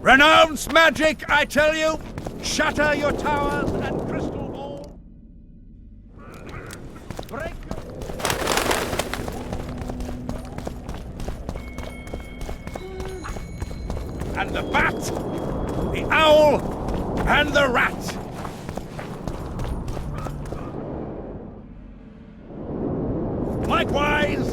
Renounce magic, I tell you! Shatter your towers and crystal balls! Break and the bat, the owl, and the rat! Likewise!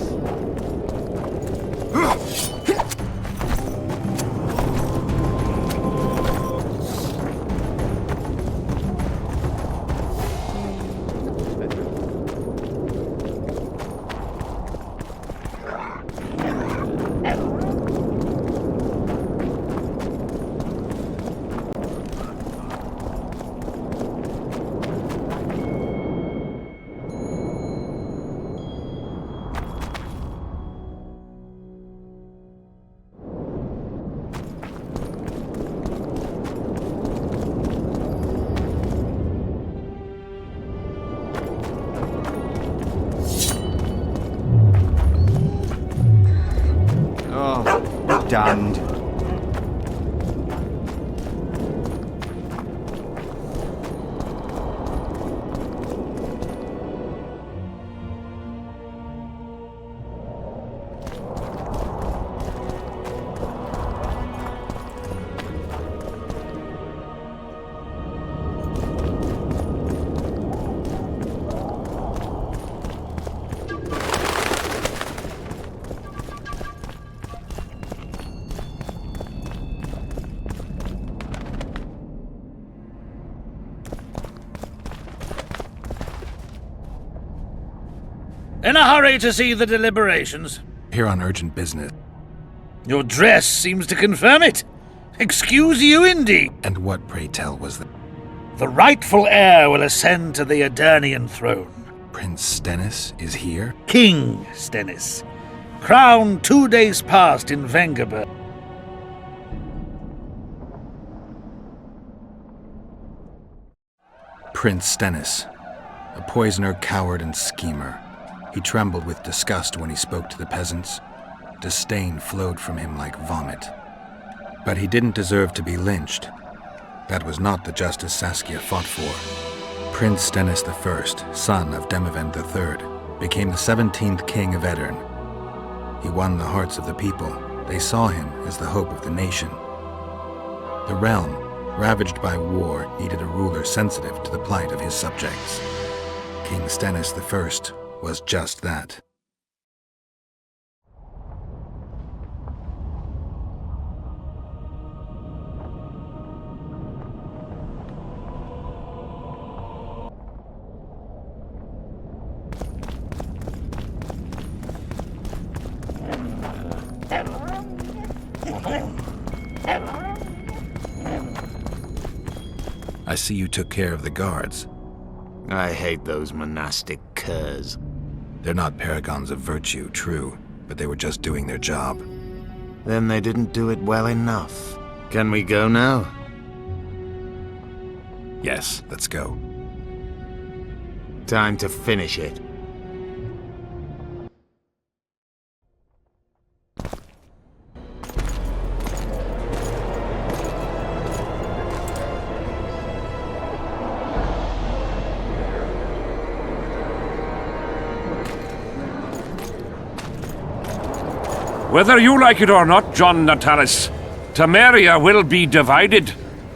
Damned. In a hurry to see the deliberations? Here on urgent business. Your dress seems to confirm it. Excuse you indeed. And what, pray tell, was the... The rightful heir will ascend to the Adernian throne. Prince Stennis is here? King Stennis. Crowned 2 days past in Vengerberg. Prince Stennis. A poisoner, coward, and schemer. He trembled with disgust when he spoke to the peasants. Disdain flowed from him like vomit. But he didn't deserve to be lynched. That was not the justice Saskia fought for. Prince Stennis I, son of Demavend III, became the 17th king of Edirn. He won the hearts of the people. They saw him as the hope of the nation. The realm, ravaged by war, needed a ruler sensitive to the plight of his subjects. King Stennis I was just that. I see you took care of the guards. I hate those monastic curs. They're not paragons of virtue, true, but they were just doing their job. Then they didn't do it well enough. Can we go now? Yes, let's go. Time to finish it. Whether you like it or not, John Natalis, Temeria will be divided.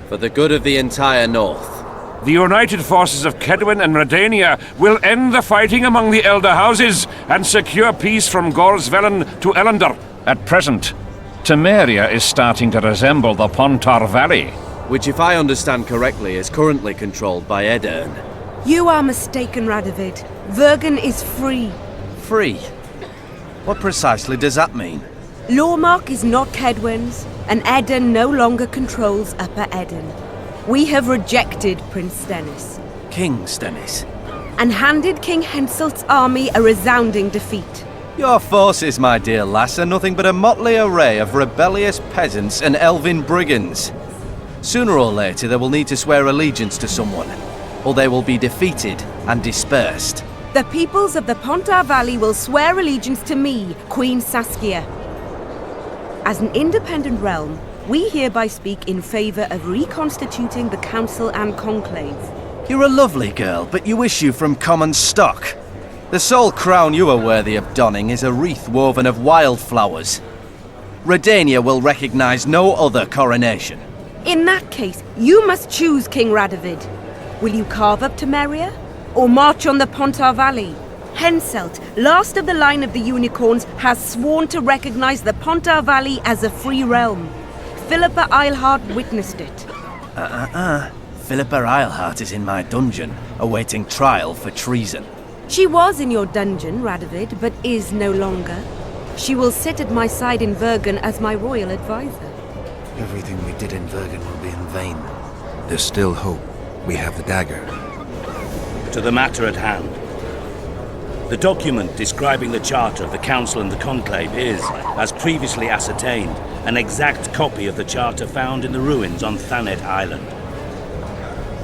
For the good of the entire North. The united forces of Kedwin and Redania will end the fighting among the Elder Houses and secure peace from Gorsvelen to Ellender. At present, Temeria is starting to resemble the Pontar Valley. Which, if I understand correctly, is currently controlled by Edirn. You are mistaken, Radovid. Vergen is free. Free? What precisely does that mean? Lormark is not Kedwin's, and Edirn no longer controls Upper Edirn. We have rejected Prince Stennis. King Stennis? And handed King Henselt's army a resounding defeat. Your forces, my dear lass, are nothing but a motley array of rebellious peasants and elven brigands. Sooner or later they will need to swear allegiance to someone, or they will be defeated and dispersed. The peoples of the Pontar Valley will swear allegiance to me, Queen Saskia. As an independent realm, we hereby speak in favour of reconstituting the Council and Conclave. You're a lovely girl, but you issue from common stock. The sole crown you are worthy of donning is a wreath woven of wildflowers. Redania will recognize no other coronation. In that case, you must choose, King Radovid. Will you carve up Temeria, or march on the Pontar Valley? Henselt, last of the line of the unicorns, has sworn to recognize the Pontar Valley as a free realm. Philippa Eilhart witnessed it. Philippa Eilhart is in my dungeon, awaiting trial for treason. She was in your dungeon, Radovid, but is no longer. She will sit at my side in Vergen as my royal advisor. Everything we did in Vergen will be in vain. There's still hope. We have the dagger. To the matter at hand. The document describing the charter of the Council and the Conclave is, as previously ascertained, an exact copy of the charter found in the ruins on Thanet Island.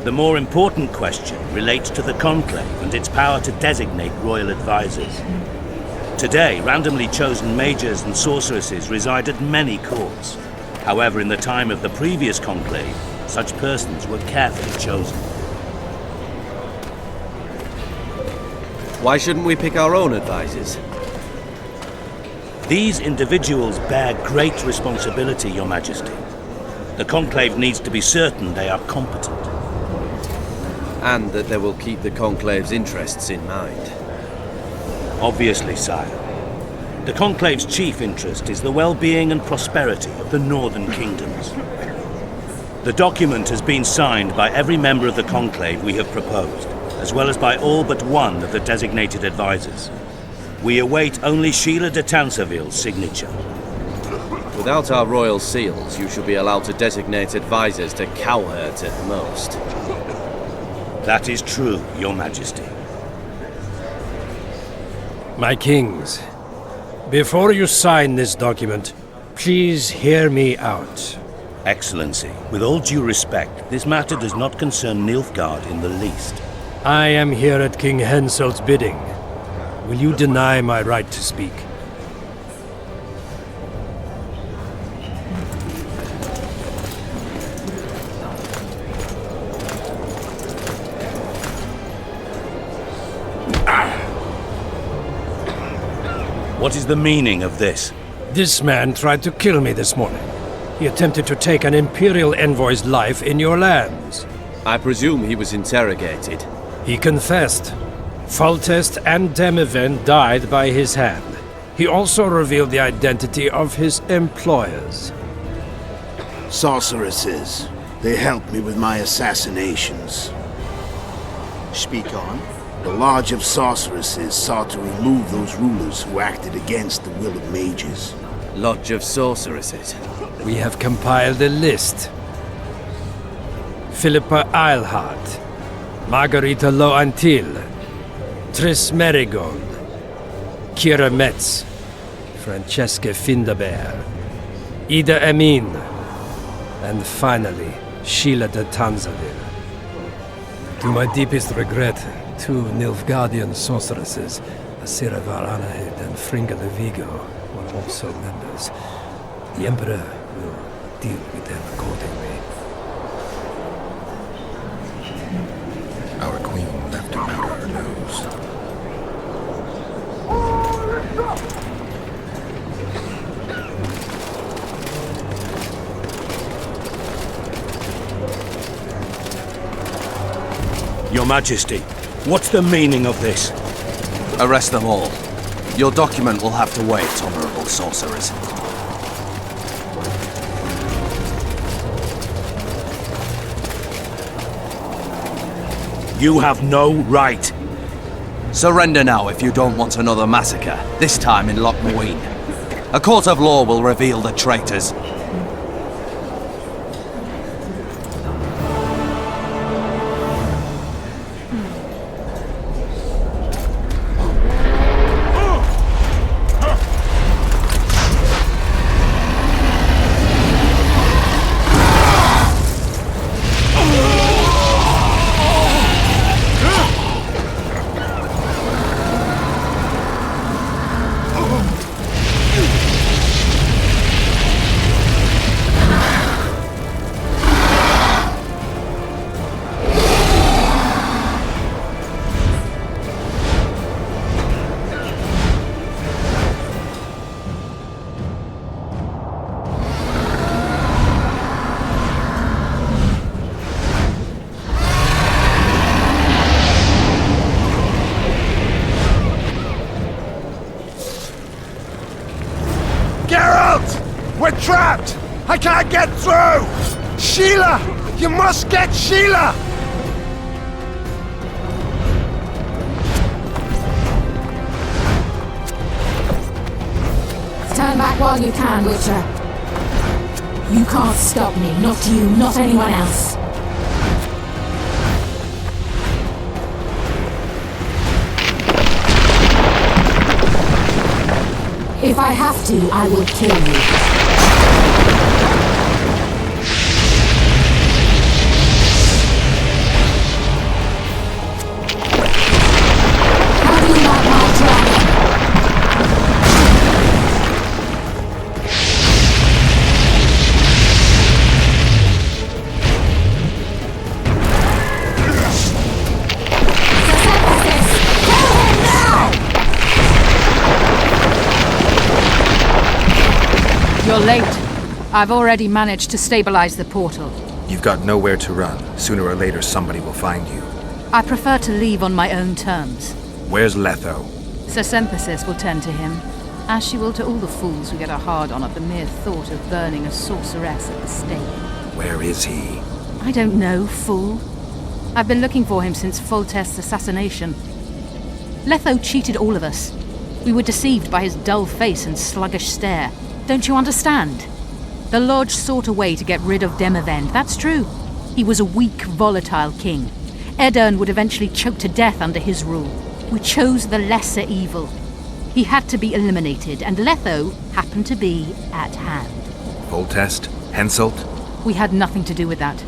The more important question relates to the Conclave and its power to designate royal advisors. Today, randomly chosen mages and sorceresses reside at many courts. However, in the time of the previous Conclave, such persons were carefully chosen. Why shouldn't we pick our own advisors? These individuals bear great responsibility, Your Majesty. The Conclave needs to be certain they are competent. And that they will keep the Conclave's interests in mind. Obviously, sire. The Conclave's chief interest is the well-being and prosperity of the northern kingdoms. The document has been signed by every member of the Conclave we have proposed, as well as by all but one of the designated advisors. We await only Sheila de Tanseville's signature. Without our royal seals, you should be allowed to designate advisors to cowherd at most. That is true, Your Majesty. My kings, before you sign this document, please hear me out. Excellency, with all due respect, this matter does not concern Nilfgaard in the least. I am here at King Henselt's bidding. Will you deny my right to speak? What is the meaning of this? This man tried to kill me this morning. He attempted to take an Imperial envoy's life in your lands. I presume he was interrogated. He confessed. Foltest and Demiven died by his hand. He also revealed the identity of his employers. Sorceresses. They helped me with my assassinations. Speak on. The Lodge of Sorceresses sought to remove those rulers who acted against the will of mages. Lodge of Sorceresses. We have compiled a list. Philippa Eilhart, Margarita Loantil, Tris Merigold, Kira Metz, Francesca Findaber, Ida Emin, and finally, Sheila de Tanseville. To my deepest regret, two Nilfgaardian sorceresses, Asira Varanahid and Fringa de Vigo, were also members. The Emperor will deal with them accordingly. Our queen left to powder her nose. Your Majesty, what's the meaning of this? Arrest them all. Your document will have to wait, honorable sorcerers. You have no right. Surrender now if you don't want another massacre, this time in Loch Muin. A court of law will reveal the traitors. can't get through! Sheila! You must get Sheila! Stand back while you can, Witcher. You can't stop me, not you, not anyone else. If I have to, I will kill you. How do you like my dragon? You're late. I've already managed to stabilize the portal. You've got nowhere to run. Sooner or later, somebody will find you. I prefer to leave on my own terms. Where's Letho? Serisinin will tend to him, as she will to all the fools who get a hard-on at the mere thought of burning a sorceress at the stake. Where is he? I don't know, fool. I've been looking for him since Foltest's assassination. Letho cheated all of us. We were deceived by his dull face and sluggish stare. Don't you understand? The Lodge sought a way to get rid of Demavend, that's true. He was a weak, volatile king. Ederim would eventually choke to death under his rule. We chose the lesser evil. He had to be eliminated, and Letho happened to be at hand. Foltest? Henselt? We had nothing to do with that.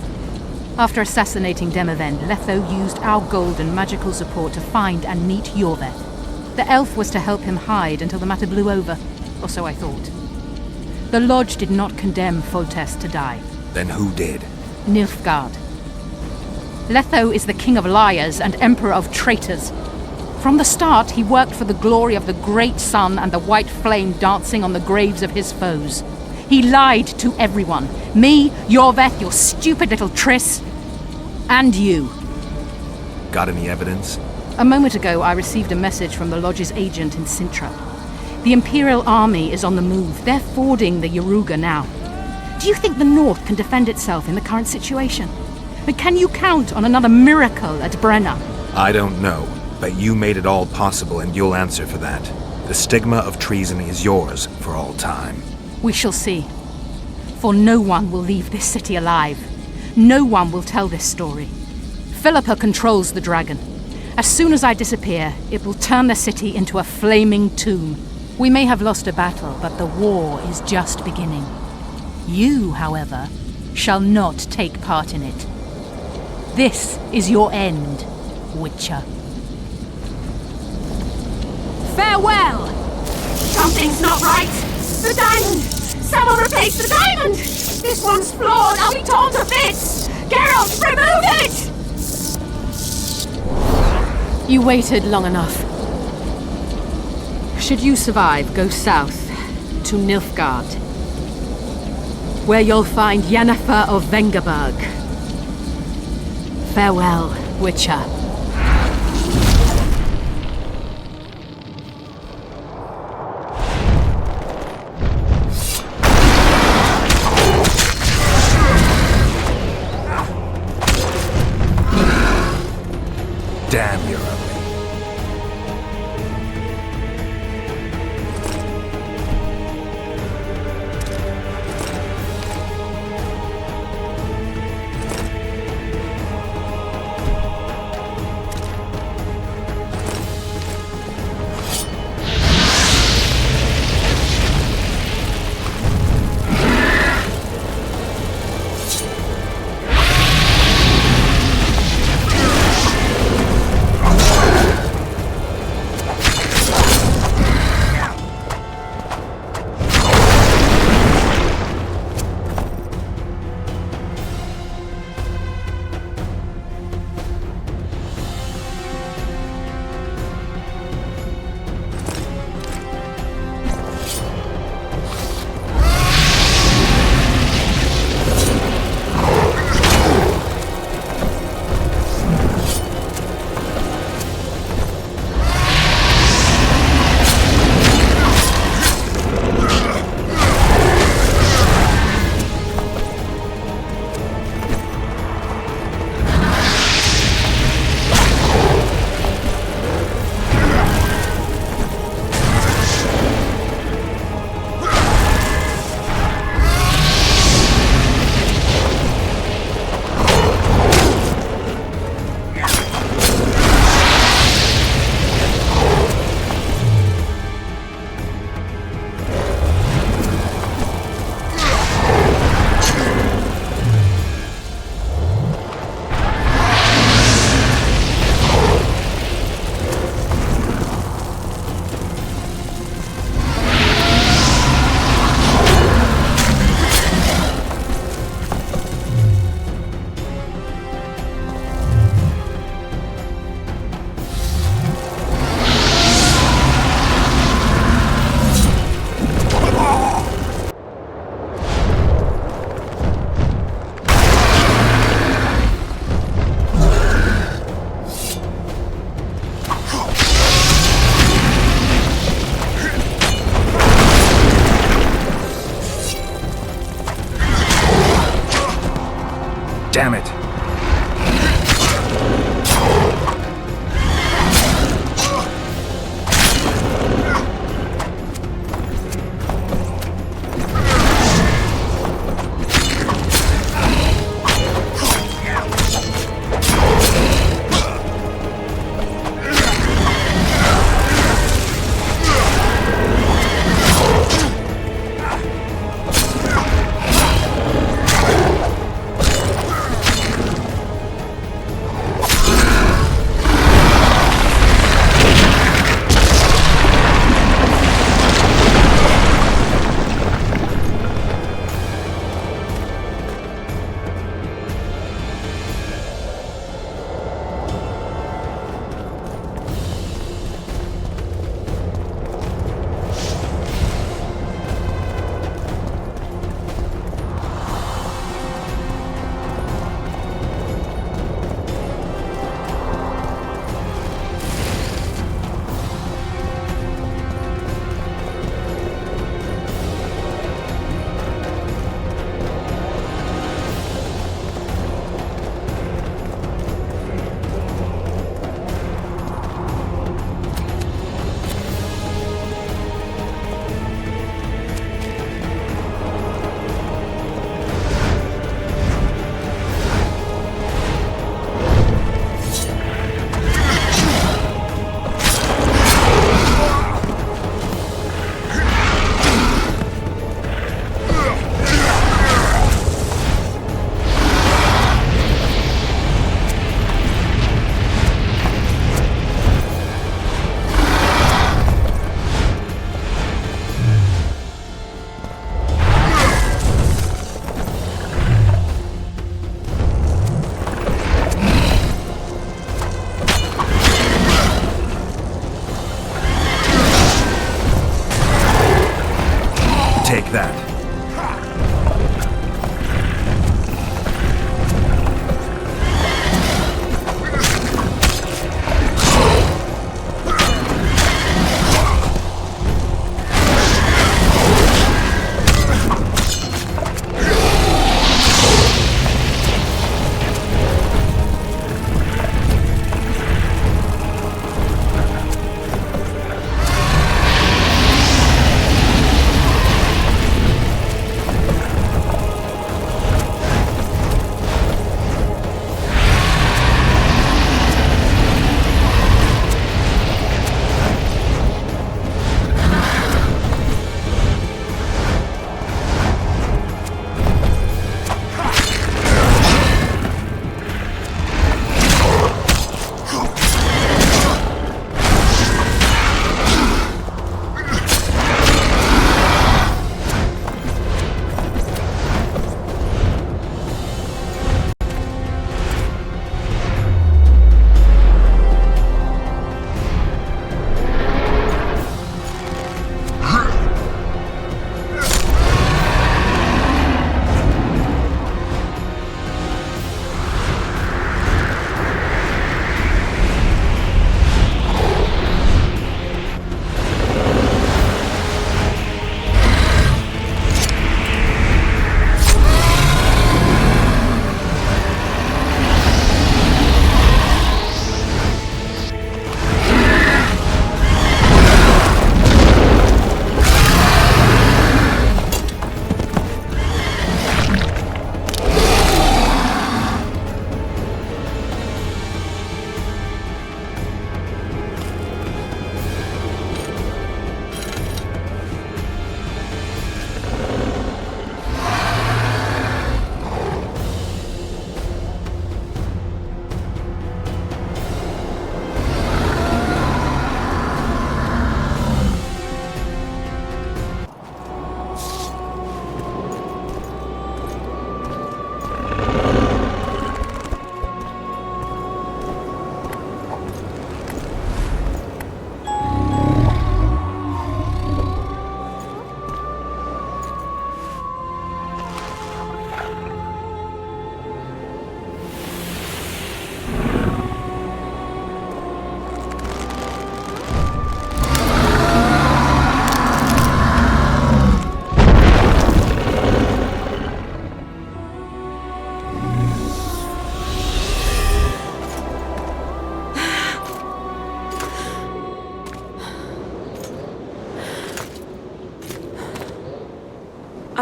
After assassinating Demavend, Letho used our gold and magical support to find and meet Yorveth. The elf was to help him hide until the matter blew over, or so I thought. The Lodge did not condemn Foltest to die. Then who did? Nilfgaard. Letho is the king of liars and emperor of traitors. From the start, he worked for the glory of the great sun and the white flame dancing on the graves of his foes. He lied to everyone. Me, Yorveth, your stupid little Triss, and you. Got any evidence? A moment ago, I received a message from the Lodge's agent in Sintra. The Imperial Army is on the move. They're fording the Yaruga now. Do you think the North can defend itself in the current situation? But can you count on another miracle at Brenna? I don't know, but you made it all possible and you'll answer for that. The stigma of treason is yours for all time. We shall see. For no one will leave this city alive. No one will tell this story. Philippa controls the dragon. As soon as I disappear, it will turn the city into a flaming tomb. We may have lost a battle, but the war is just beginning. You, however, shall not take part in it. This is your end, Witcher. Farewell! Something's not right! The diamond! Someone replace the diamond! This one's flawed! I'll be torn to bits! Geralt, remove it! You waited long enough. Should you survive, go south to Nilfgaard, where you'll find Yennefer of Vengerberg. Farewell, Witcher. Damn, you're ugly. Damn it.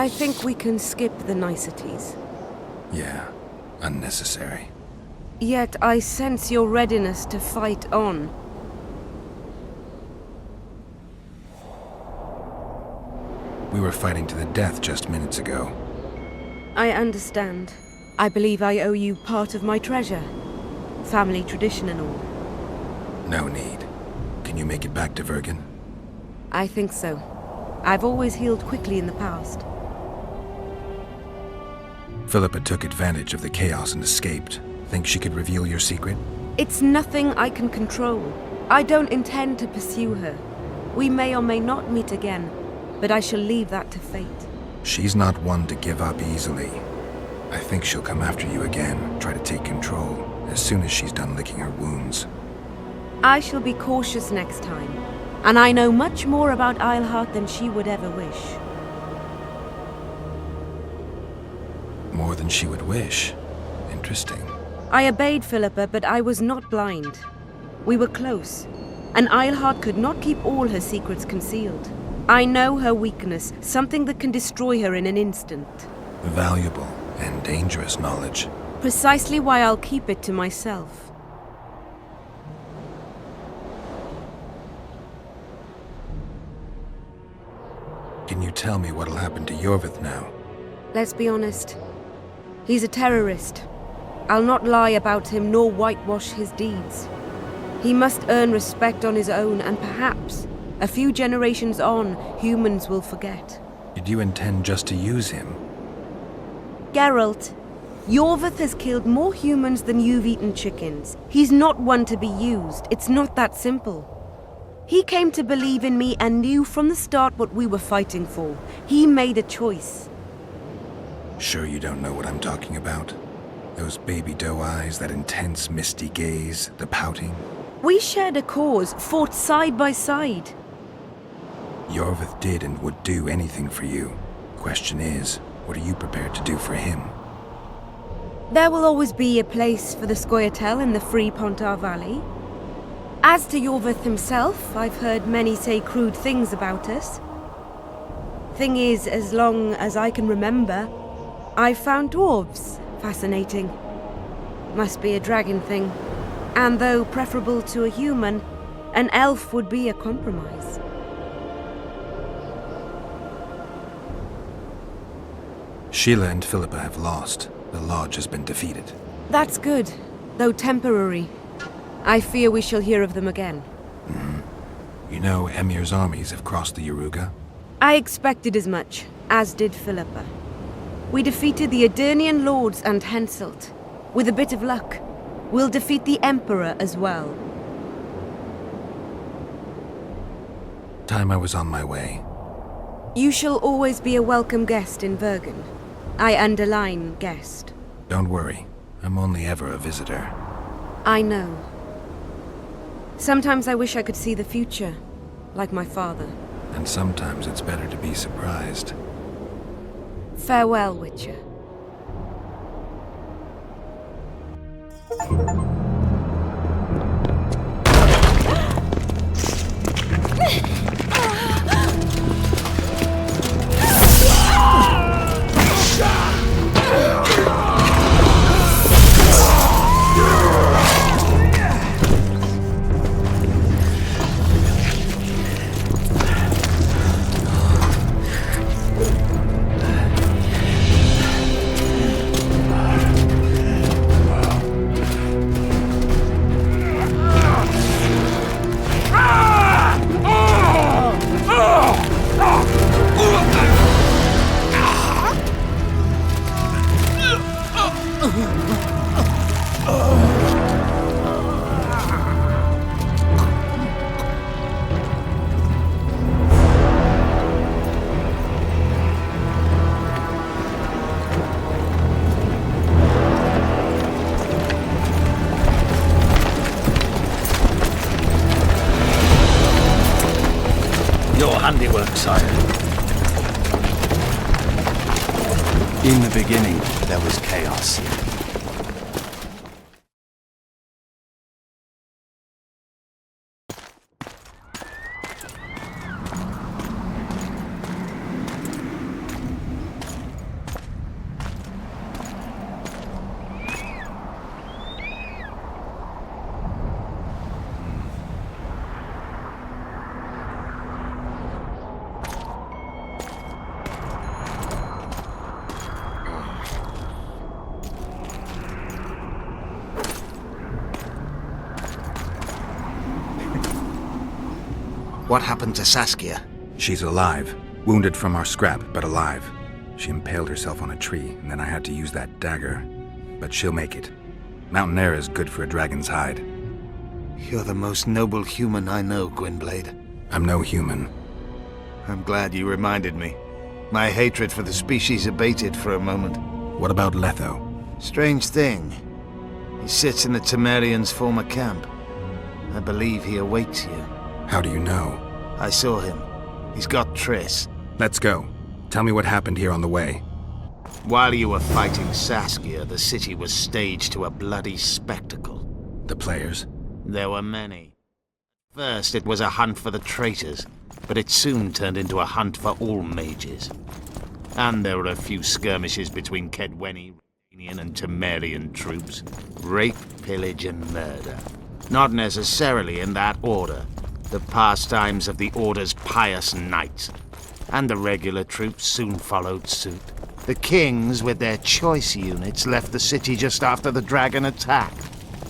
I think we can skip the niceties. Yeah, unnecessary. Yet I sense your readiness to fight on. We were fighting to the death just minutes ago. I understand. I believe I owe you part of my treasure. Family tradition and all. No need. Can you make it back to Vergen? I think so. I've always healed quickly in the past. Philippa took advantage of the chaos and escaped. Think she could reveal your secret? It's nothing I can control. I don't intend to pursue her. We may or may not meet again, but I shall leave that to fate. She's not one to give up easily. I think she'll come after you again, try to take control, as soon as she's done licking her wounds. I shall be cautious next time, and I know much more about Eilhart than she would ever wish. More than she would wish. Interesting. I obeyed Philippa, but I was not blind. We were close, and Eilhart could not keep all her secrets concealed. I know her weakness, something that can destroy her in an instant. Valuable and dangerous knowledge. Precisely why I'll keep it to myself. Can you tell me what'll happen to Yorvith now? Let's be honest. He's a terrorist. I'll not lie about him nor whitewash his deeds. He must earn respect on his own, and perhaps, a few generations on, humans will forget. Did you intend just to use him? Geralt, Yorvith has killed more humans than you've eaten chickens. He's not one to be used. It's not that simple. He came to believe in me and knew from the start what we were fighting for. He made a choice. Sure you don't know what I'm talking about? Those baby doe eyes, that intense misty gaze, the pouting. We shared a cause, fought side by side. Yorvith did and would do anything for you. Question is, what are you prepared to do for him? There will always be a place for the Scoia'tael in the free Pontar Valley. As to Yorvith himself, I've heard many say crude things about us. Thing is, as long as I can remember, I've found dwarves fascinating. Must be a dragon thing. And though preferable to a human, an elf would be a compromise. Sheila and Philippa have lost. The Lodge has been defeated. That's good, though temporary. I fear we shall hear of them again. You know Emir's armies have crossed the Yaruga? I expected as much, as did Philippa. We defeated the Adernian lords and Henselt. With a bit of luck, we'll defeat the Emperor as well. Time I was on my way. You shall always be a welcome guest in Vergen. I underline guest. Don't worry, I'm only ever a visitor. I know. Sometimes I wish I could see the future, like my father. And sometimes it's better to be surprised. Farewell, Witcher. Handiwork, sire. In the beginning, there was chaos. What happened to Saskia? She's alive. Wounded from our scrap, but alive. She impaled herself on a tree, and then I had to use that dagger. But she'll make it. Mountain air is good for a dragon's hide. You're the most noble human I know, Gwynblade. I'm no human. I'm glad you reminded me. My hatred for the species abated for a moment. What about Letho? Strange thing. He sits in the Temerians' former camp. I believe he awaits you. How do you know? I saw him. He's got Triss. Let's go. Tell me what happened here on the way. While you were fighting Saskia, the city was staged to a bloody spectacle. The players? There were many. First, it was a hunt for the traitors, but it soon turned into a hunt for all mages. And there were a few skirmishes between Kedweni, Redanian and Temerian troops. Rape, pillage, and murder. Not necessarily in that order. The pastimes of the Order's pious knights. And the regular troops soon followed suit. The kings, with their choice units, left the city just after the dragon attack.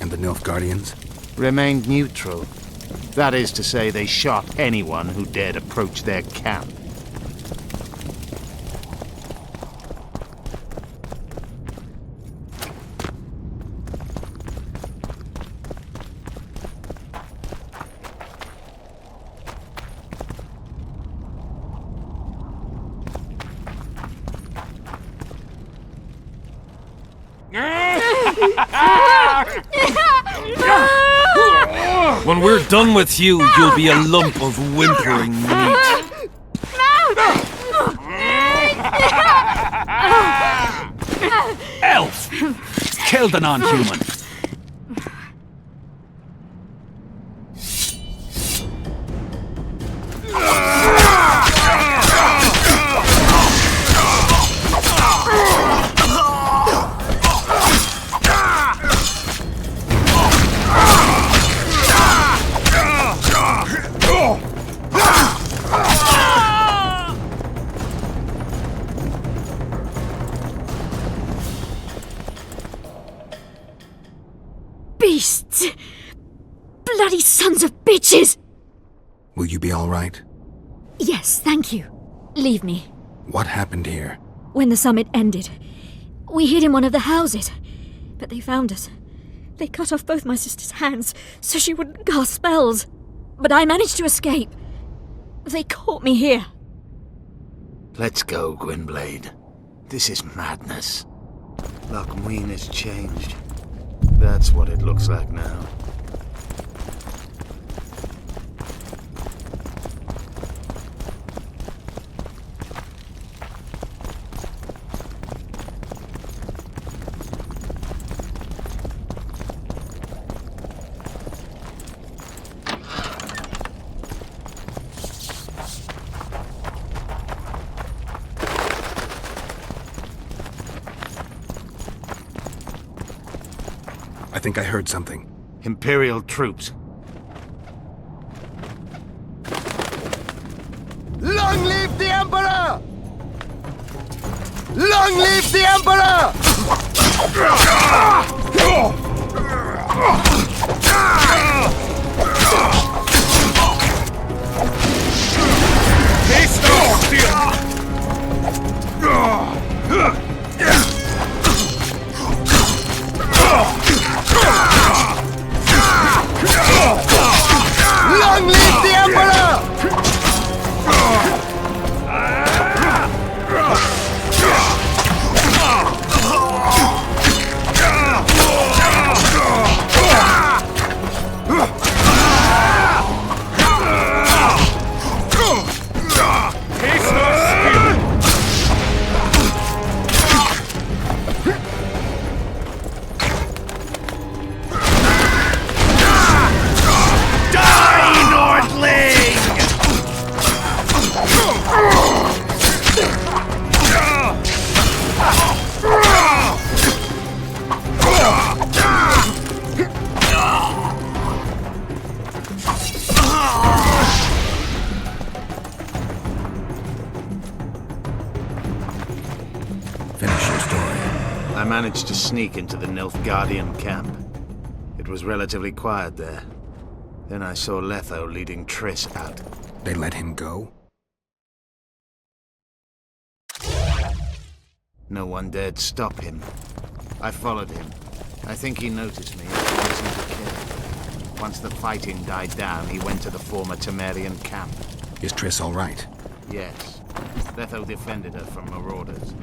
And the Nilfgaardians? Remained neutral. That is to say, they shot anyone who dared approach their camp. When we're done with you, you'll be a lump of whimpering meat. Elf! Kill the non-human! Beasts! Bloody sons of bitches! Will you be all right? Yes, thank you. Leave me. What happened here? When the summit ended, we hid in one of the houses. But they found us. They cut off both my sister's hands so she wouldn't cast spells. But I managed to escape. They caught me here. Let's go, Gwynblade. This is madness. Lochmuin has changed. That's what it looks like now. I think I heard something. Imperial troops. Long live the Emperor! Long live the Emperor! Long live the Emperor! I managed to sneak into the Nilfgaardian camp. It was relatively quiet there. Then I saw Letho leading Triss out. They let him go? No one dared stop him. I followed him. I think he noticed me and forced him to kill. Once the fighting died down, he went to the former Temerian camp. Is Triss all right? Yes. Letho defended her from marauders.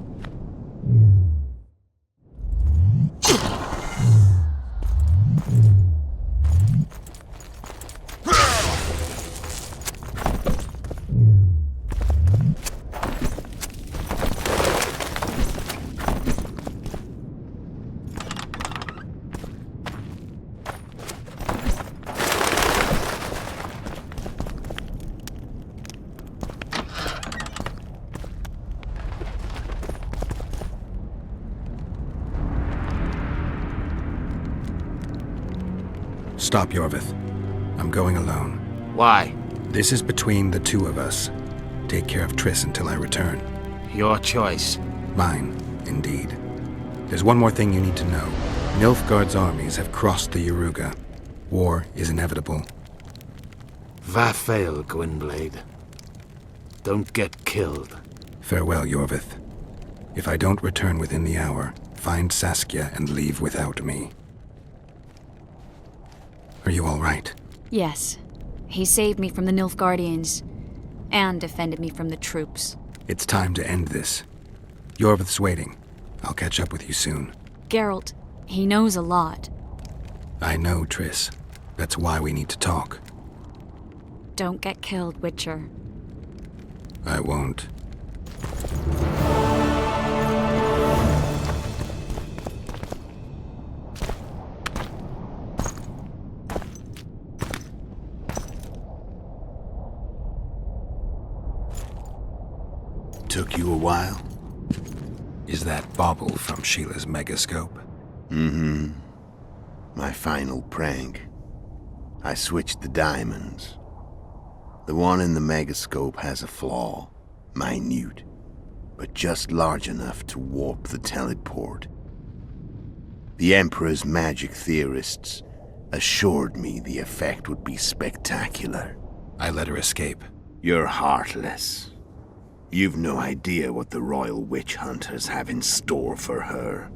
Stop, Yorvith. I'm going alone. Why? This is between the two of us. Take care of Triss until I return. Your choice. Mine, indeed. There's one more thing you need to know. Nilfgaard's armies have crossed the Yaruga. War is inevitable. Vafail, Gwynblade. Don't get killed. Farewell, Yorvith. If I don't return within the hour, find Saskia and leave without me. Are you all right? Yes. He saved me from the Nilfgaardians and defended me from the troops. It's time to end this. Yorvith's waiting. I'll catch up with you soon. Geralt, he knows a lot. I know, Triss. That's why we need to talk. Don't get killed, Witcher. I won't. Took you a while? Is that bauble from Sheila's megascope? Mm-hmm. My final prank. I switched the diamonds. The one in the megascope has a flaw. Minute. But just large enough to warp the teleport. The Emperor's magic theorists assured me the effect would be spectacular. I let her escape. You're heartless. You've no idea what the royal witch hunters have in store for her.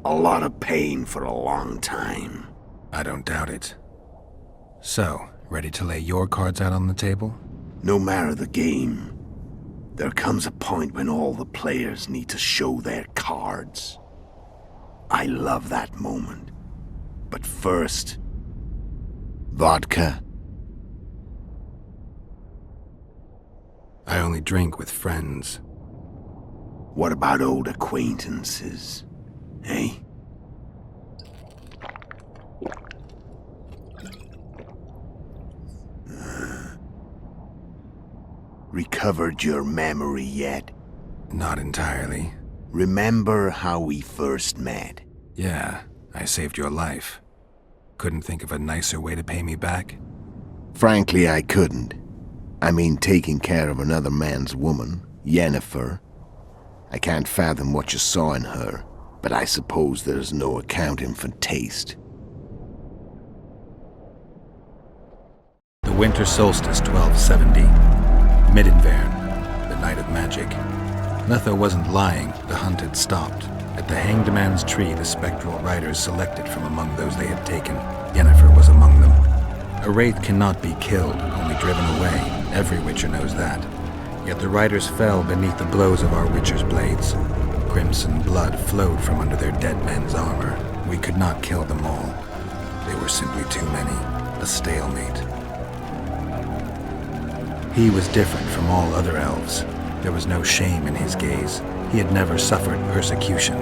A lot of pain for a long time. I don't doubt it. So, ready to lay your cards out on the table? No matter the game, there comes a point when all the players need to show their cards. I love that moment. But first, vodka. I only drink with friends. What about old acquaintances, eh? Recovered your memory yet? Not entirely. Remember how we first met? Yeah, I saved your life. Couldn't think of a nicer way to pay me back? Frankly, I couldn't. I mean, taking care of another man's woman, Yennefer. I can't fathom what you saw in her, but I suppose there's no accounting for taste. The winter solstice 1270. Midinvern, the night of magic. Letho wasn't lying, the hunt had stopped. At the Hanged Man's Tree, the spectral riders selected from among those they had taken. Yennefer was among them. A wraith cannot be killed, only driven away. Every Witcher knows that. Yet the riders fell beneath the blows of our Witcher's blades. Crimson blood flowed from under their dead men's armor. We could not kill them all. They were simply too many. A stalemate. He was different from all other elves. There was no shame in his gaze. He had never suffered persecution.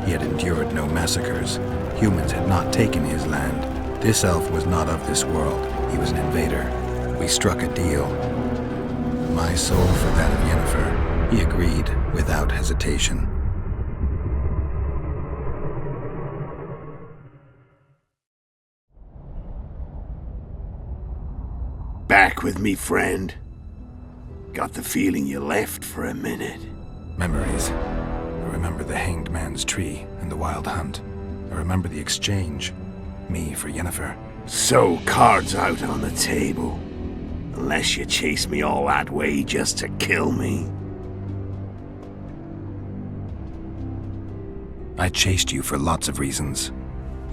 He had endured no massacres. Humans had not taken his land. This elf was not of this world. He was an invader. We struck a deal. My soul for that of Yennefer. He agreed without hesitation. Back with me, friend. Got the feeling you left for a minute. Memories. I remember the Hanged Man's Tree and the Wild Hunt. I remember the exchange. Me for Yennefer. So, cards out on the table. Unless you chase me all that way just to kill me. I chased you for lots of reasons.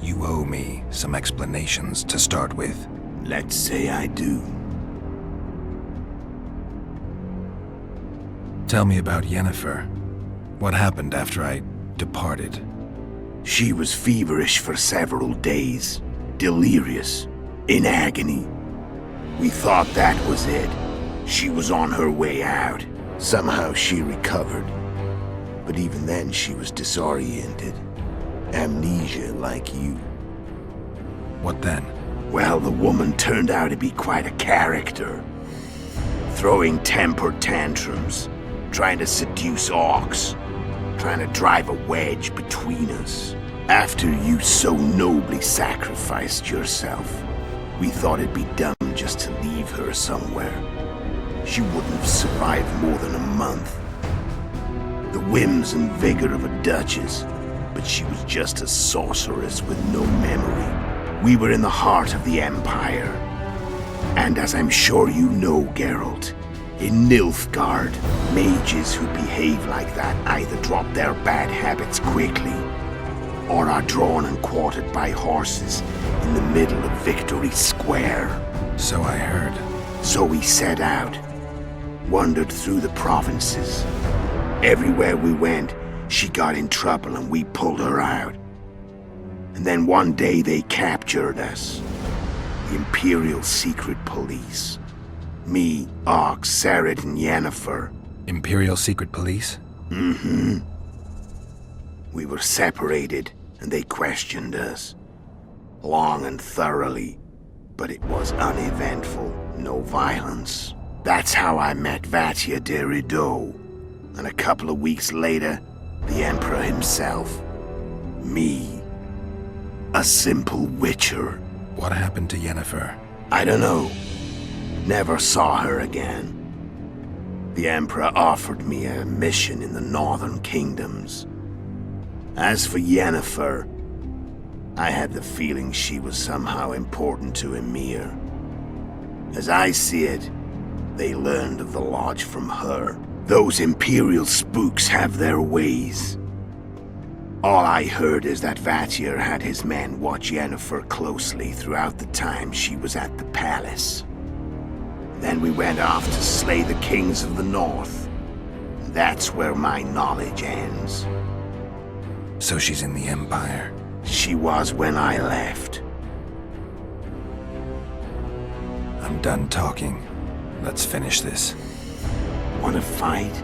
You owe me some explanations to start with. Let's say I do. Tell me about Yennefer. What happened after I departed? She was feverish for several days, delirious, in agony. We thought that was it. She was on her way out. Somehow she recovered. But even then she was disoriented. Amnesia like you. What then? Well, the woman turned out to be quite a character. Throwing temper tantrums, trying to seduce orcs, trying to drive a wedge between us. After you so nobly sacrificed yourself, we thought it'd be dumb just to leave her somewhere. She wouldn't have survived more than a month. The whims and vigor of a duchess, but she was just a sorceress with no memory. We were in the heart of the Empire. And as I'm sure you know, Geralt, in Nilfgaard, mages who behave like that either drop their bad habits quickly or are drawn and quartered by horses in the middle of Victory Square. So I heard. So we set out, wandered through the provinces. Everywhere we went, she got in trouble and we pulled her out. And then one day they captured us. The Imperial Secret Police. Me, Ox, Serret, and Yennefer. Imperial Secret Police? Mm-hmm. We were separated, and they questioned us. Long and thoroughly, but it was uneventful, no violence. That's how I met Vatia de Rideau. And a couple of weeks later, the Emperor himself. Me. A simple witcher. What happened to Yennefer? I don't know. Never saw her again. The Emperor offered me a mission in the northern kingdoms. As for Yennefer, I had the feeling she was somehow important to Emir. As I see it, they learned of the lodge from her. Those Imperial spooks have their ways. All I heard is that Vatir had his men watch Yennefer closely throughout the time she was at the palace. Then we went off to slay the kings of the north. That's where my knowledge ends. So she's in the Empire? She was when I left. I'm done talking. Let's finish this. Want to fight?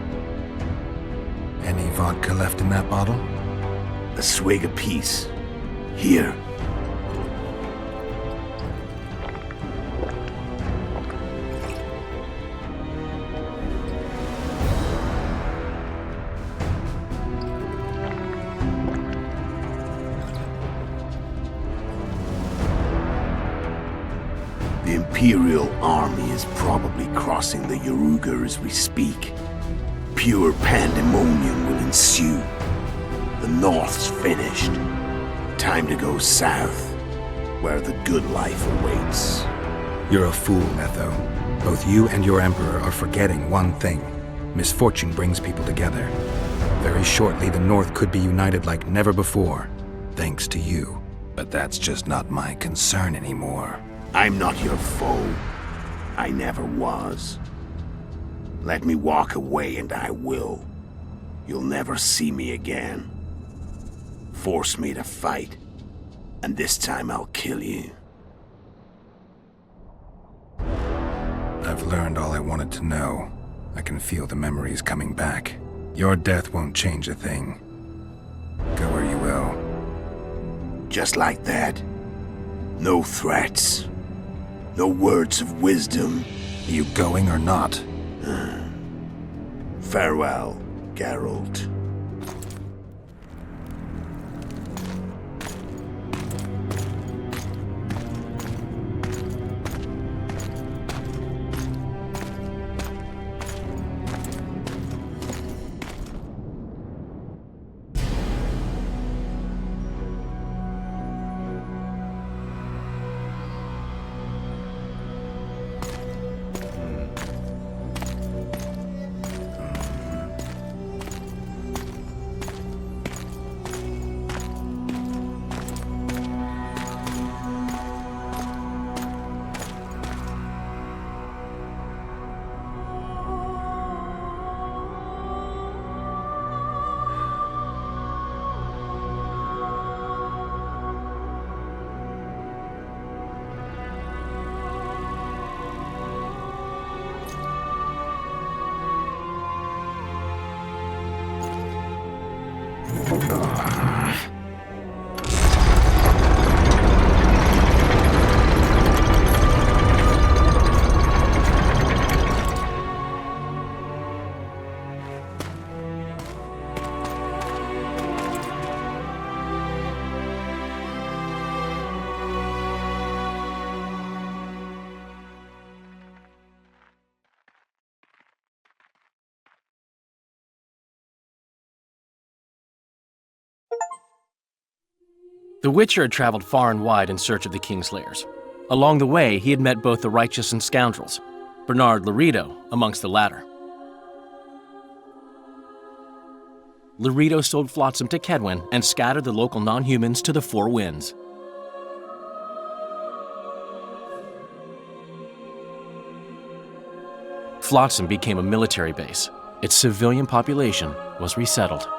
Any vodka left in that bottle? A swig apiece. Here. The Imperial army is probably crossing the Yaruga as we speak. Pure pandemonium will ensue. The North's finished. Time to go south, where the good life awaits. You're a fool, Netho. Both you and your Emperor are forgetting one thing. Misfortune brings people together. Very shortly, the North could be united like never before, thanks to you. But that's just not my concern anymore. I'm not your foe. I never was. Let me walk away and I will. You'll never see me again. Force me to fight, and this time I'll kill you. I've learned all I wanted to know. I can feel the memories coming back. Your death won't change a thing. Go where you will. Just like that. No threats. No words of wisdom. Are you going or not? Farewell, Geralt. The Witcher had traveled far and wide in search of the Kingslayers. Along the way, he had met both the righteous and scoundrels, Bernard Laredo amongst the latter. Laredo sold Flotsam to Kedwen and scattered the local non-humans to the four winds. Flotsam became a military base. Its civilian population was resettled.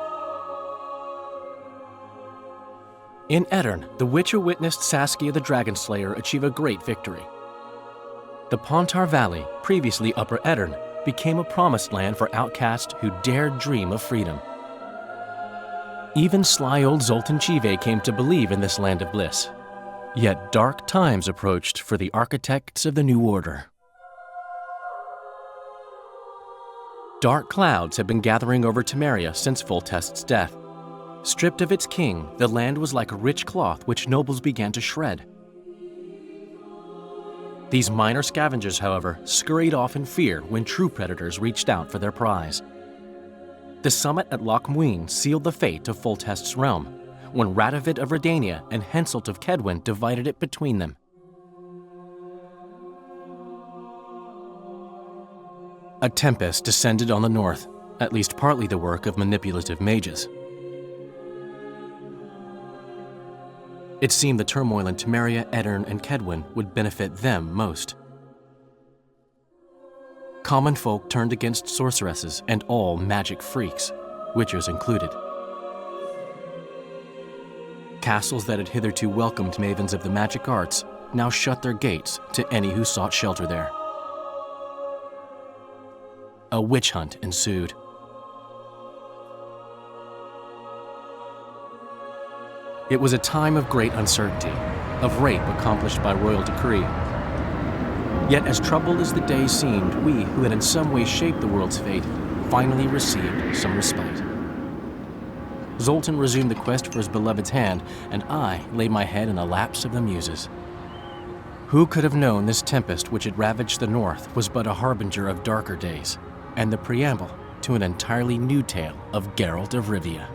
In Edirn, the Witcher witnessed Saskia the Dragonslayer achieve a great victory. The Pontar Valley, previously Upper Edirn, became a promised land for outcasts who dared dream of freedom. Even sly old Zoltan Chive came to believe in this land of bliss. Yet dark times approached for the architects of the New Order. Dark clouds had been gathering over Temeria since Foltest's death. Stripped of its king, the land was like a rich cloth which nobles began to shred. These minor scavengers, however, scurried off in fear when true predators reached out for their prize. The summit at Loch Muin sealed the fate of Foltest's realm, when Radovid of Redania and Henselt of Kedwen divided it between them. A tempest descended on the north, at least partly the work of manipulative mages. It seemed the turmoil in Temeria, Edirn, and Kedwen would benefit them most. Common folk turned against sorceresses and all magic freaks, witchers included. Castles that had hitherto welcomed mavens of the magic arts now shut their gates to any who sought shelter there. A witch hunt ensued. It was a time of great uncertainty, of rape accomplished by royal decree. Yet as troubled as the days seemed, we, who had in some way shaped the world's fate, finally received some respite. Zoltan resumed the quest for his beloved's hand, and I laid my head in a lapse of the muses. Who could have known this tempest which had ravaged the north was but a harbinger of darker days, and the preamble to an entirely new tale of Geralt of Rivia?